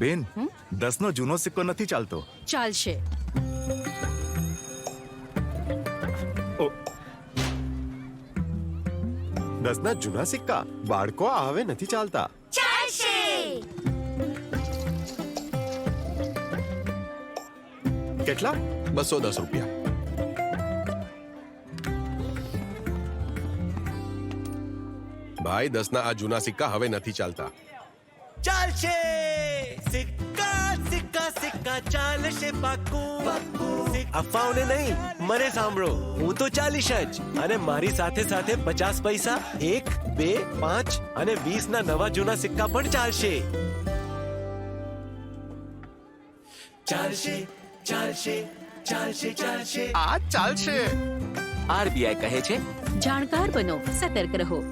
બેન 10નો જૂનો સિક્કો નથી ચાલતો. ચાલશે. ઓ, 10ના જૂના સિક્કા બાળકો આ હવે નથી ચાલતા. કેટલા? 210 રૂપિયા. ભાઈ 10ના આ જૂના સિક્કા હવે નથી ચાલતા. ચાલશે સિક્કા સિક્કા સિક્કા ચાલશે પાક્કું. અફવાઓને નહીં, મને સાંભળો. હું તો 40 જ, અને મારી સાથે સાથે 50 પૈસા, 1, 2, 5 અને 20ના નવા જૂના સિક્કા પણ ચાલશે. ચાલશે ચાલશે ચાલશે ચાલશે. આ ચાલશે. આરબીઆઈ કહે છે, જાણકાર બનો, સતર્ક રહો.